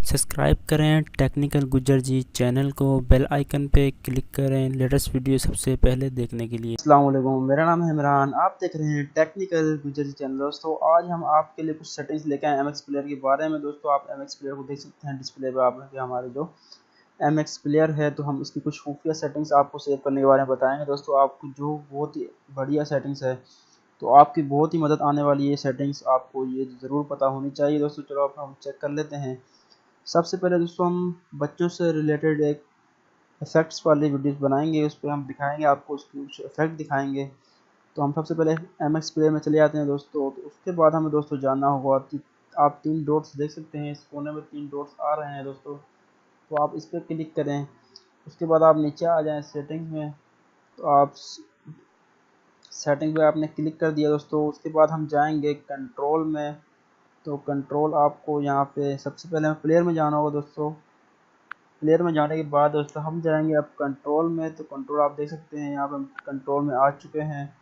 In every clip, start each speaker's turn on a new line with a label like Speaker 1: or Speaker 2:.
Speaker 1: Subscribe करें technical Gujjar जी channel को, bell icon पे क्लिक करें लेटेस्ट वीडियो सबसे पहले देखने के लिए।
Speaker 2: अस्सलाम वालेकुम, मेरा नाम है इमरान। आप देख रहे हैं टेक्निकल गुज्जर जी चैनल। दोस्तों आज हम आपके लिए कुछ सेटिंग्स लेकर आए MX प्लेयर के बारे में। दोस्तों आप MX प्लेयर को देख सकते हैं डिस्प्ले पे आप कि हमारे जो MX प्लेयर है, तो हम इसकी कुछ खुफिया सेटिंग्स आपको सेव करने के बारे में बताएंगे। दोस्तों आपको जो बहुत ही बढ़िया सेटिंग्स है, तो आपकी बहुत ही मदद आने वाली है सेटिंग्स, आपको ये ज़रूर पता होनी चाहिए। दोस्तों चलो अब हम चेक कर लेते हैं। सबसे पहले दोस्तों हम बच्चों से रिलेटेड एक इफ़ेक्ट्स वाली वीडियोस बनाएंगे, उस पर हम दिखाएंगे आपको उसके कुछ इफ़ेक्ट दिखाएंगे। तो हम सबसे पहले MX प्लेयर में चले जाते हैं दोस्तों। तो उसके बाद हमें दोस्तों जानना होगा कि आप 3 डॉट्स देख सकते हैं, इस कोने में 3 डॉट्स आ रहे हैं दोस्तों, तो आप इस पर क्लिक करें। उसके बाद आप नीचे आ जाएं सेटिंग्स में, तो आप सेटिंग पे आपने क्लिक कर दिया दोस्तों। उसके बाद हम जाएंगे कंट्रोल में। तो कंट्रोल आपको यहाँ पे सबसे पहले हमें प्लेयर में जाना होगा दोस्तों। प्लेयर में जाने के बाद दोस्तों हम जाएंगे अब कंट्रोल में। तो कंट्रोल आप देख सकते हैं यहाँ पे हम कंट्रोल में आ चुके हैं।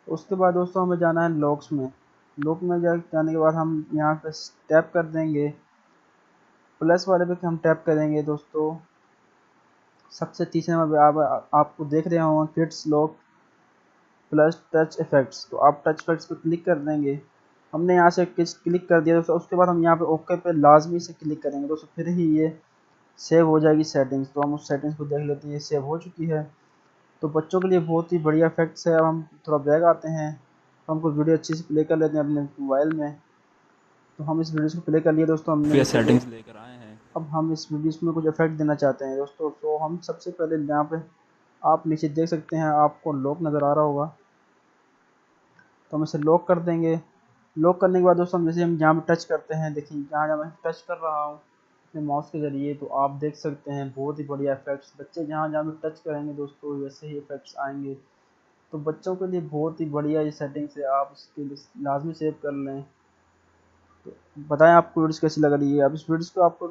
Speaker 2: उसके बाद दोस्तों हमें जाना है लॉक्स में। लॉक में जाने के बाद हम यहाँ पे टैप कर देंगे, प्लस वाले पे हम टैप करेंगे दोस्तों। सबसे तीसरे नंबर पे आपको देख रहे होंगे kids lock plus touch effects, तो आप टच इफेक्ट्स पे क्लिक कर देंगे। हमने यहाँ से क्लिक कर दिया दोस्तों। उसके बाद हम यहाँ पे ओके पे लाजमी से क्लिक करेंगे दोस्तों, फिर ही ये सेव हो जाएगी सेटिंग्स। तो हम उस सेटिंग्स को देख लेते हैं, ये सेव हो चुकी है। तो बच्चों के लिए बहुत ही बढ़िया इफेक्ट्स है। अब हम थोड़ा बैक आते हैं, तो हमको वीडियो अच्छी से प्ले कर लेते हैं अपने मोबाइल में। तो हम इस वीडियो को प्ले कर लिए दोस्तों हमने, चलो
Speaker 1: सेटिंग्स लेकर आए हैं।
Speaker 2: अब हम इस वीडियो में कुछ इफेक्ट देना चाहते हैं दोस्तों। तो हम सबसे पहले यहाँ पे आप नीचे देख सकते हैं, आपको लॉक नज़र आ रहा होगा, तो हम इसे लॉक कर देंगे। लॉक करने के बाद दोस्तों हम जैसे हम यहाँ पे टच करते हैं, देखिए जहाँ जहाँ मैं टच कर रहा हूँ अपने माउस के ज़रिए, तो आप देख सकते हैं बहुत ही बढ़िया इफेक्ट्स। बच्चे जहाँ जहाँ पे टच करेंगे दोस्तों वैसे ही इफेक्ट्स आएंगे। तो बच्चों के लिए बहुत ही बढ़िया ये सेटिंग्स है, आप इसके लिए लाजमी सेव कर लें। तो बताएं आपको वीडियो कैसी लग रही है। अब इस वीडियो को आपको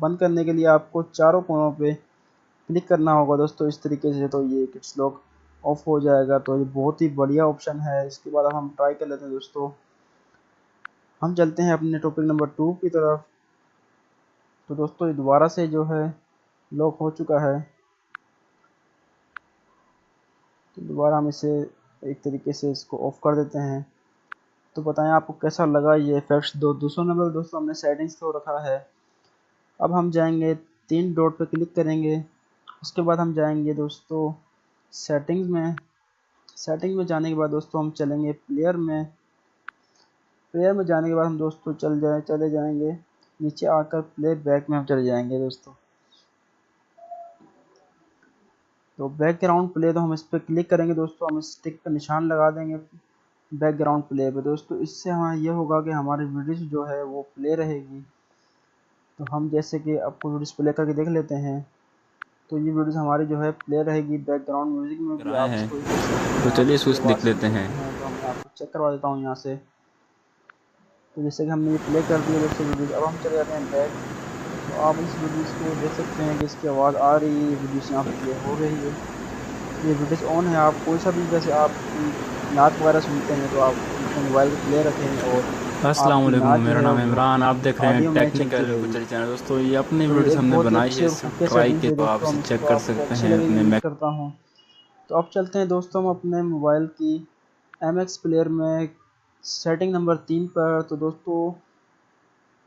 Speaker 2: बंद करने के लिए आपको चारों कोनों पे क्लिक करना होगा दोस्तों इस तरीके से, तो ये किड्स लॉक ऑफ हो जाएगा। तो ये बहुत ही बढ़िया ऑप्शन है। इसके बाद अब हम ट्राई कर लेते हैं दोस्तों। हम चलते हैं अपने टॉपिक नंबर 2 की तरफ। तो दोस्तों ये दोबारा से जो है लॉक हो चुका है, तो दोबारा हम इसे एक तरीके से इसको ऑफ कर देते हैं। तो बताएं आपको कैसा लगा ये इफेक्ट्स। दूसरा नंबर दोस्तों हमने सेटिंग्स को रखा है। अब हम जाएंगे 3 डॉट पे क्लिक करेंगे। उसके बाद हम जाएंगे दोस्तों सेटिंग्स में। सेटिंग में जाने के बाद दोस्तों हम चलेंगे प्लेयर में। प्लेयर में जाने के बाद हम दोस्तों चले जाएंगे नीचे आकर प्ले बैक में हम चले जाएंगे दोस्तों। तो बैकग्राउंड प्ले, तो हम इस पर क्लिक करेंगे दोस्तों, हम इस टिक पर निशान लगा देंगे बैकग्राउंड प्ले पे दोस्तों। इससे हमारा ये होगा कि हमारी वीडियो जो है वो प्ले रहेगी। तो हम जैसे कि आपको वीडियो प्ले करके देख लेते हैं, तो ये वीडियोस हमारी जो है प्ले रहेगी बैकग्राउंड म्यूजिक में भी,
Speaker 1: कराए
Speaker 2: आप
Speaker 1: हैं,
Speaker 2: इसको देख सकते
Speaker 1: तो
Speaker 2: हैं, आप
Speaker 1: चलिए
Speaker 2: इसकी
Speaker 1: इसको
Speaker 2: आवाज़
Speaker 1: देख
Speaker 2: सुन
Speaker 1: लेते हैं।
Speaker 2: सकते हैं। तो मैं आपको चेक करवा देता हूँ यहाँ से। तो जैसे कि हमने ये प्ले कर दिया दोस्तों वीडियोस, अब हम चले जाते हैं बैक। तो आप इस वीडियोस को देख सकते हैं कि इसकी आवाज़ आ रही है, वीडियोस यहाँ पे प्ले हो रही है, ये वीडियोस ऑन है। आप कोई सा भी जैसे आप नात वगैरह सुनते हैं, तो आप अपने मोबाइल को प्ले रखें और
Speaker 1: अस्सलाम
Speaker 2: आपकी
Speaker 1: वालेकुम,
Speaker 2: नात जो
Speaker 1: मेरा
Speaker 2: है
Speaker 1: नाम
Speaker 2: वो
Speaker 1: इमरान, आप देख रहे हैं
Speaker 2: ऑडियो में चलती
Speaker 1: टेक्निकल
Speaker 2: रहेगी।
Speaker 1: गुजर चैनल। दोस्तों ये अपनी
Speaker 2: तो ये
Speaker 1: वीडियोस
Speaker 2: एक
Speaker 1: हमने
Speaker 2: बहुत ही
Speaker 1: बनाई
Speaker 2: अच्छी
Speaker 1: है,
Speaker 2: और
Speaker 1: इसे
Speaker 2: खुफिया
Speaker 1: ट्राई
Speaker 2: सेटिंग्स
Speaker 1: के
Speaker 2: है
Speaker 1: तो आप
Speaker 2: दोस्तों, हम
Speaker 1: इसे चेक
Speaker 2: इसको
Speaker 1: कर
Speaker 2: आपको
Speaker 1: सकते
Speaker 2: अच्छी
Speaker 1: हैं
Speaker 2: लगेगी
Speaker 1: अपने
Speaker 2: उम्मीद
Speaker 1: मैक।
Speaker 2: करता हूँ। तो अब चलते हैं दोस्तों हम अपने मोबाइल की MX प्लेयर में सेटिंग नंबर 3 पर। तो दोस्तों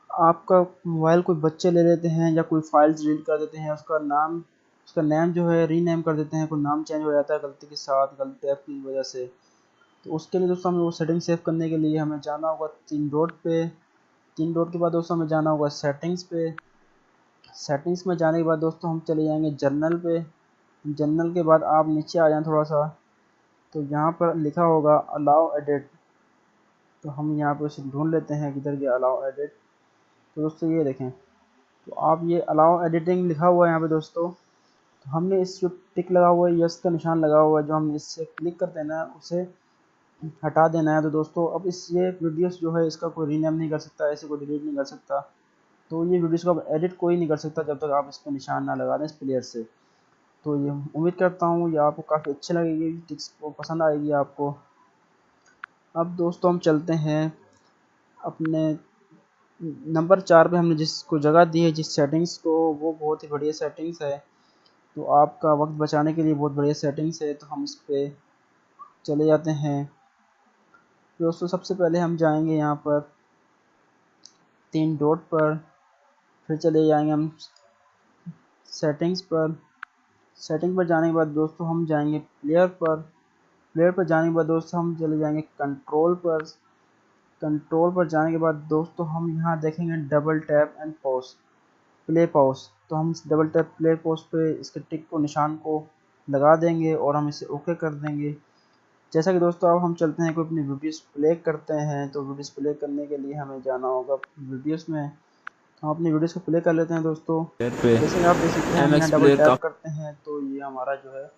Speaker 2: आपका मोबाइल कोई बच्चे ले लेते हैं या कोई फाइल्स डिलीट कर देते हैं, उसका नेम जो है रीनेम कर देते हैं, कोई नाम चेंज हो जाता है गलती के साथ, गलती ऐप की वजह से। तो उसके लिए दोस्तों हमें वो सेटिंग सेव करने के लिए हमें जाना होगा 3 डॉट पे। 3 डॉट के बाद दोस्तों हमें जाना होगा सेटिंग्स पे। सेटिंग्स में जाने के बाद दोस्तों हम चले जाएंगे जनरल पे। जनरल के बाद आप नीचे आ जाएं थोड़ा सा, तो यहाँ पर लिखा होगा अलाउ एडिट। तो हम यहाँ पर उसे ढूंढ लेते हैं किधर गया अलाउ एडिट। तो दोस्तों ये देखें, तो आप ये अलाउ एडिटिंग लिखा हुआ है यहाँ पे दोस्तों। तो हमने इस जो टिक लगा हुआ है, यस का निशान लगा हुआ है, जो हमने इससे क्लिक कर देना है उसे हटा देना है। तो दोस्तों अब इस ये वीडियोस जो है इसका कोई रीनेम नहीं कर सकता, ऐसे कोई डिलीट नहीं कर सकता। तो ये वीडियोस को अब एडिट कोई नहीं कर सकता जब तक आप इस पर निशान ना लगा दें इस प्लेयर से। तो ये उम्मीद करता हूँ ये आपको काफ़ी अच्छी लगेगी, टिक्स को पसंद आएगी आपको। अब दोस्तों हम चलते हैं अपने नंबर 4 पे हमने जिसको जगह दी है, जिस सेटिंग्स को, वो बहुत ही बढ़िया सेटिंग्स है। तो आपका वक्त बचाने के लिए बहुत बढ़िया सेटिंग्स है। तो हम इस पर चले जाते हैं। दोस्तों सबसे पहले हम जाएंगे यहाँ पर 3 डॉट पर, फिर चले जाएंगे हम सेटिंग्स पर। सेटिंग पर जाने के बाद दोस्तों हम जाएंगे प्लेयर पर। प्लेयर पर जाने के बाद दोस्तों हम चले जाएंगे कंट्रोल पर। कंट्रोल पर जाने के बाद दोस्तों हम यहाँ देखेंगे double tap and pause, play pause. तो हम इस डबल टैप प्ले पॉज पे इसके टिक को, निशान को लगा देंगे और हम इसे ओके कर देंगे। जैसा कि दोस्तों अब हम चलते हैं, कोई अपनी वीडियोस प्ले करते हैं। तो वीडियोस प्ले करने के लिए हमें जाना होगा वीडियोस में। तो हम अपनी वीडियोस को प्ले कर लेते हैं दोस्तों।
Speaker 1: पे
Speaker 2: जैसे कि आप देख सकते हैं, हम यहाँ
Speaker 1: MX
Speaker 2: डबल
Speaker 1: प्लेयर
Speaker 2: टैप
Speaker 1: का
Speaker 2: करते हैं तो ये हमारा जो है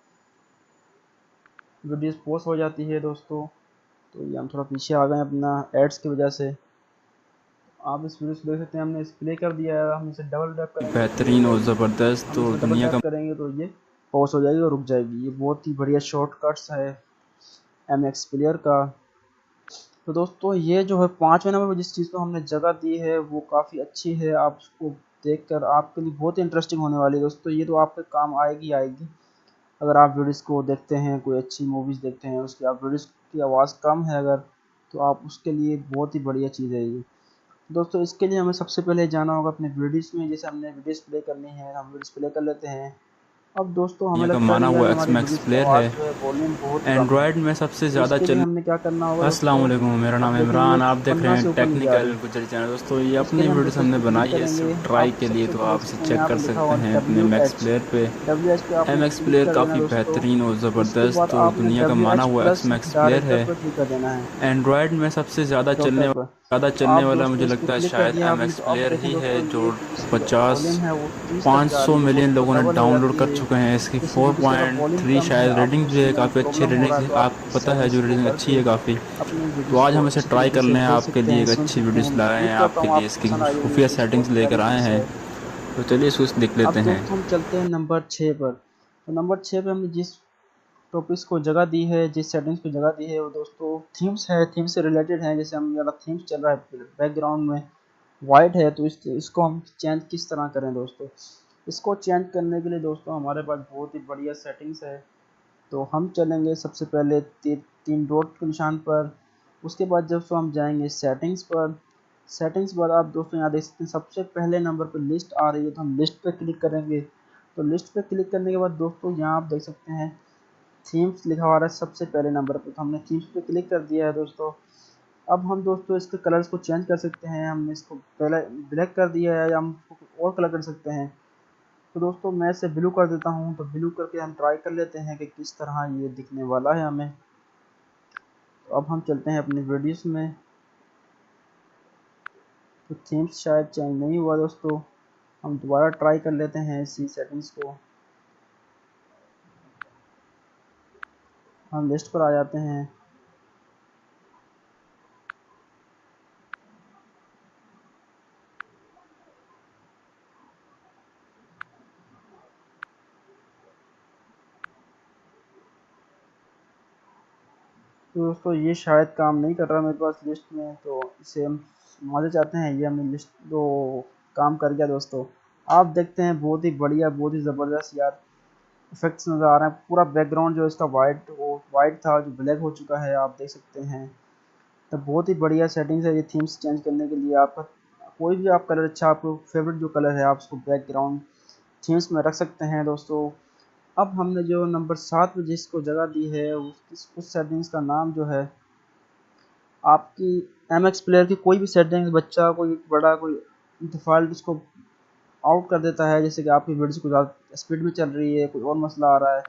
Speaker 2: वीडियोस पॉज हो जाती है दोस्तों। तो ये हम थोड़ा पीछे आ गए अपना एड्स की वजह से। आप इस वीडियो को देख सकते हैं, हमने इसे प्ले कर दिया है। हम इसे डबल टैप करेंगे तो प्ले हो
Speaker 1: बेहतरीन और
Speaker 2: जाएगी।
Speaker 1: ज़बरदस्त
Speaker 2: हम
Speaker 1: तो
Speaker 2: इसे डबल
Speaker 1: दुनिया
Speaker 2: टैप
Speaker 1: का
Speaker 2: करेंगे तो ये पॉज हो जाएगी और रुक जाएगी। ये बहुत ही बढ़िया शॉर्टकट्स है MX प्लेयर का। तो दोस्तों ये जो है 5वें नंबर पर जिस चीज़ को हमने जगह दी है वो काफ़ी अच्छी है। आप उसको देखकर आपके लिए बहुत ही इंटरेस्टिंग होने वाली है दोस्तों। ये तो आपके काम आएगी आएगी। अगर आप वीडियोस को देखते हैं, कोई अच्छी मूवीज़ देखते हैं, उसकी आप वीडियोस की आवाज़ कम है अगर, तो आप उसके लिए बहुत ही बढ़िया चीज़ है ये। दोस्तों इसके लिए हमें सबसे पहले जाना होगा अपने वीडियोस में। जैसे हमने वीडियोस प्ले करनी है, हम वीडियोस प्ले कर लेते हैं। अब दोस्तों हमें
Speaker 1: दुनिया का
Speaker 2: लगता है
Speaker 1: माना
Speaker 2: कि यार
Speaker 1: हुआ
Speaker 2: हमारी
Speaker 1: XMAX
Speaker 2: वीडियोस की
Speaker 1: प्लेयर है।
Speaker 2: आवाज़ जो है वॉल्यूम बहुत कम है।
Speaker 1: एंड्रॉयड में सबसे
Speaker 2: तो
Speaker 1: ज़्यादा
Speaker 2: इसके लिए
Speaker 1: चल
Speaker 2: हमने क्या करना होगा
Speaker 1: अस्सलाम
Speaker 2: दोस्तों,
Speaker 1: वालेकुम, मेरा नाम
Speaker 2: अब
Speaker 1: है
Speaker 2: देखेंगे
Speaker 1: इमरान। आप देख रहे
Speaker 2: 15 से
Speaker 1: हैं
Speaker 2: ऊपर नहीं जा
Speaker 1: टेक्निकल
Speaker 2: रही।
Speaker 1: गुजर चैनल। दोस्तों ये
Speaker 2: तो इसके
Speaker 1: अपनी
Speaker 2: लिए हम
Speaker 1: वीडियोस
Speaker 2: दोस्तों इस
Speaker 1: हमने
Speaker 2: पर क्लिक
Speaker 1: बनाई है
Speaker 2: करेंगे।
Speaker 1: सिर्फ ट्राई
Speaker 2: आप
Speaker 1: के लिए,
Speaker 2: सबसे
Speaker 1: तो
Speaker 2: ऊपर देख
Speaker 1: आप इसे
Speaker 2: सकते हैं
Speaker 1: चेक
Speaker 2: यहाँ
Speaker 1: कर
Speaker 2: पे लिखा
Speaker 1: सकते
Speaker 2: हुआ
Speaker 1: हैं अपने
Speaker 2: डब्ल्यू
Speaker 1: मैक्स
Speaker 2: एच।
Speaker 1: प्लेयर पे।
Speaker 2: डब्ल्यू एच पे आपने
Speaker 1: MX
Speaker 2: क्लिक
Speaker 1: प्लेयर
Speaker 2: कर देना
Speaker 1: काफ़ी
Speaker 2: दोस्तों।
Speaker 1: बेहतरीन और
Speaker 2: उसके
Speaker 1: ज़बरदस्त
Speaker 2: बाद
Speaker 1: तो
Speaker 2: आपने
Speaker 1: दुनिया का
Speaker 2: डब्ल्यू
Speaker 1: माना
Speaker 2: एच
Speaker 1: हुआ
Speaker 2: प्लस
Speaker 1: XMAX प्लेयर
Speaker 2: डायरेक्टर
Speaker 1: है।
Speaker 2: पर क्लिक कर देना है,
Speaker 1: एंड्रॉयड में सबसे
Speaker 2: डॉक्टर पर।
Speaker 1: ज़्यादा
Speaker 2: तो
Speaker 1: चलने
Speaker 2: आप
Speaker 1: वाला
Speaker 2: दोस्तों
Speaker 1: मुझे
Speaker 2: इस पर
Speaker 1: लगता है
Speaker 2: क्लिक कर
Speaker 1: शायद
Speaker 2: दिया आपने,
Speaker 1: MX
Speaker 2: तो अब
Speaker 1: प्लेयर
Speaker 2: देखें
Speaker 1: ही है,
Speaker 2: दोस्तों
Speaker 1: जो
Speaker 2: ये जो इसकी वॉल्यूम
Speaker 1: 50
Speaker 2: है वो 30 तक जा
Speaker 1: 500
Speaker 2: रही है। वो
Speaker 1: मिलियन लोगों ने
Speaker 2: डबल हो
Speaker 1: डाउनलोड
Speaker 2: जाती
Speaker 1: कर
Speaker 2: है।
Speaker 1: चुके हैं। इसकी
Speaker 2: किसी वीडियो से अगर वॉल्यूम
Speaker 1: 4.3
Speaker 2: कम है,
Speaker 1: शायद
Speaker 2: आपको
Speaker 1: रेटिंग भी है,
Speaker 2: सुनने में
Speaker 1: काफ़ी अच्छी
Speaker 2: प्रॉब्लम हो
Speaker 1: रेटिंग
Speaker 2: रहा है,
Speaker 1: है।
Speaker 2: तो आप
Speaker 1: आपको
Speaker 2: इस
Speaker 1: पता है जो
Speaker 2: सेटिंग्स को
Speaker 1: रेटिंग अच्छी
Speaker 2: करके
Speaker 1: है काफ़ी।
Speaker 2: अपनी
Speaker 1: तो
Speaker 2: वीडियोस
Speaker 1: आज
Speaker 2: को
Speaker 1: हम इसे
Speaker 2: अच्छी
Speaker 1: ट्राई
Speaker 2: तरीके
Speaker 1: कर
Speaker 2: से
Speaker 1: रहे हैं,
Speaker 2: देख
Speaker 1: आपके
Speaker 2: सकते
Speaker 1: लिए
Speaker 2: हैं,
Speaker 1: एक
Speaker 2: सुन
Speaker 1: अच्छी
Speaker 2: सकते हैं।
Speaker 1: वीडियोस लाए हैं,
Speaker 2: उम्मीद करता
Speaker 1: आपके
Speaker 2: हूँ
Speaker 1: लिए
Speaker 2: आपको
Speaker 1: इसकी
Speaker 2: पसंद आई होगी
Speaker 1: खुफिया
Speaker 2: क्योंकि ये
Speaker 1: सेटिंग्स
Speaker 2: बहुत
Speaker 1: लेकर
Speaker 2: प्यारी
Speaker 1: आए
Speaker 2: डिश
Speaker 1: हैं।
Speaker 2: है।
Speaker 1: तो चलिए इसे देख
Speaker 2: अब
Speaker 1: लेते हैं।
Speaker 2: दोस्तों हम चलते हैं नंबर 6 पर। तो नंबर 6 पे हमने जिस टॉपिक्स को जगह दी है, जिस सेटिंग्स को जगह दी है, वो दोस्तों थीम्स है। थीम से रिलेटेड है। जैसे हम वाला थीम्स चल रहा है बैकग्राउंड में वाइट है, तो इसको हम चेंज किस तरह करें दोस्तों। इसको चेंज करने के लिए दोस्तों हमारे पास बहुत ही बढ़िया सेटिंग्स है। तो हम चलेंगे सबसे पहले 3 डॉट के निशान पर। उसके बाद दोस्तों हम जाएंगे सेटिंग्स पर। सेटिंग्स पर आप दोस्तों यहाँ देख सकते हैं सबसे पहले नंबर पर लिस्ट आ रही है, तो हम लिस्ट पर क्लिक करेंगे। तो लिस्ट पे क्लिक करने के बाद दोस्तों यहाँ आप देख सकते हैं थीम्स लिखा हुआ है सबसे पहले नंबर पर। तो हमने थीम्स पे क्लिक कर दिया है दोस्तों। अब हम दोस्तों इसके कलर्स को चेंज कर सकते हैं। हमने इसको पहले ब्लैक कर दिया है, या हम और कलर कर सकते हैं। तो दोस्तों मैं इसे ब्लू कर देता हूँ। तो ब्लू करके हम ट्राई कर लेते हैं कि किस तरह ये दिखने वाला है हमें। तो अब हम चलते हैं अपनी वीडियोस में। तो थीम्स शायद चेंज नहीं हुआ दोस्तों। हम दोबारा ट्राई कर लेते हैं इसी सेटिंग्स को। हम लिस्ट पर आ जाते हैं। तो दोस्तों ये शायद काम नहीं कर रहा मेरे पास लिस्ट में, तो इसे हम समझना चाहते हैं। ये हमने लिस्ट तो काम कर गया दोस्तों। आप देखते हैं बहुत ही बढ़िया, बहुत ही ज़बरदस्त यार इफेक्ट्स नज़र आ रहे हैं। पूरा बैकग्राउंड जो इसका वाइट था, जो ब्लैक हो चुका है, आप देख सकते हैं। तो बहुत ही बढ़िया सेटिंग्स है ये थीम्स चेंज करने के लिए। आपका कोई भी आप कलर, अच्छा आपको फेवरेट जो कलर है, आप उसको बैकग्राउंड थीम्स में रख सकते हैं दोस्तों। अब हमने जो नंबर 7 पे जिसको जगह दी है, उस सेटिंग्स का नाम जो है आपकी MX प्लेयर की कोई भी सेटिंग्स, बच्चा कोई बड़ा कोई डिफ़ॉल्ट उसको आउट कर देता है। जैसे कि आपकी वीडियो को ज़्यादा स्पीड में चल रही है, कोई और मसला आ रहा है,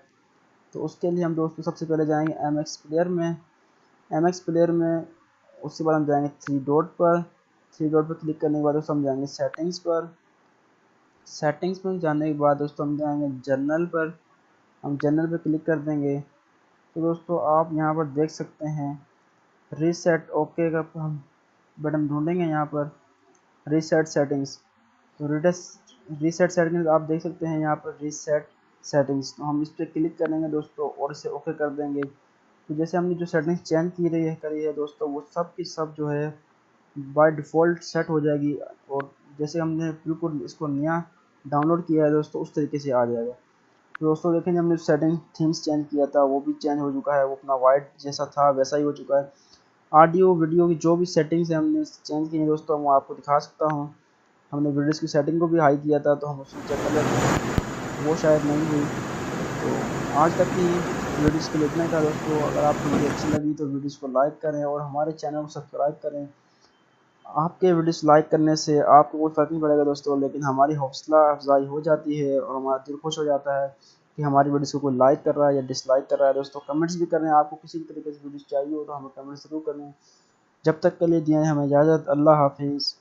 Speaker 2: तो उसके लिए हम दोस्तों सबसे पहले जाएंगे MX प्लेयर में। MX प्लेयर में उसके बाद हम जाएंगे 3 डॉट पर। 3 डॉट पर क्लिक करने के बाद दोस्तों हम जाएंगे सेटिंग्स पर। सेटिंग्स में जाने के बाद दोस्तों हम जाएंगे जनरल पर। हम जनरल पर क्लिक कर देंगे। तो दोस्तों आप यहाँ पर देख सकते हैं रीसेट ओके का हम बटन ढूंढेंगे यहाँ पर, रीसेट सेटिंग्स। तो रीसेट सेटिंग्स आप देख सकते हैं यहाँ पर रीसेट सेटिंग्स। तो हम इस पर क्लिक करेंगे दोस्तों और इसे ओके कर देंगे। तो जैसे हमने जो सेटिंग्स चेंज की करी है दोस्तों, वो सब की सब जो है बाय डिफ़ॉल्ट सेट हो जाएगी, और जैसे हमने बिल्कुल इसको नया डाउनलोड किया है दोस्तों उस तरीके से आ जाएगा। तो दोस्तों देखेंगे हमने सेटिंग थीम्स चेंज किया था वो भी चेंज हो चुका है, वो अपना वाइट जैसा था वैसा ही हो चुका है। ऑडियो वीडियो की जो भी सेटिंग्स है हमने चेंज की है दोस्तों, मैं आपको दिखा सकता हूँ। हमने वीडियोज़ की सेटिंग को भी हाई किया था, तो हम उसमें चेक कर लेते हैं, वो शायद नहीं हुई। तो आज तक की वीडियोज़ के लिए इतना ही था दोस्तों। अगर आपको वीडियो अच्छी लगी तो वीडियोज़ को लाइक करें और हमारे चैनल को सब्सक्राइब करें। आपके वीडियोस लाइक करने से आपको कोई फ़र्क नहीं पड़ेगा दोस्तों, लेकिन हमारी हौसला अफजाई हो जाती है और हमारा दिल खुश हो जाता है कि हमारी वीडियोस को कोई लाइक कर रहा है या डिसलाइक कर रहा है। दोस्तों कमेंट्स भी करें, आपको किसी भी तरीके से वीडियोस चाहिए हो तो हमें कमेंट्स ज़रूर करें। जब तक के लिए दिया है हमें इजाज़त। अल्लाह हाफिज़।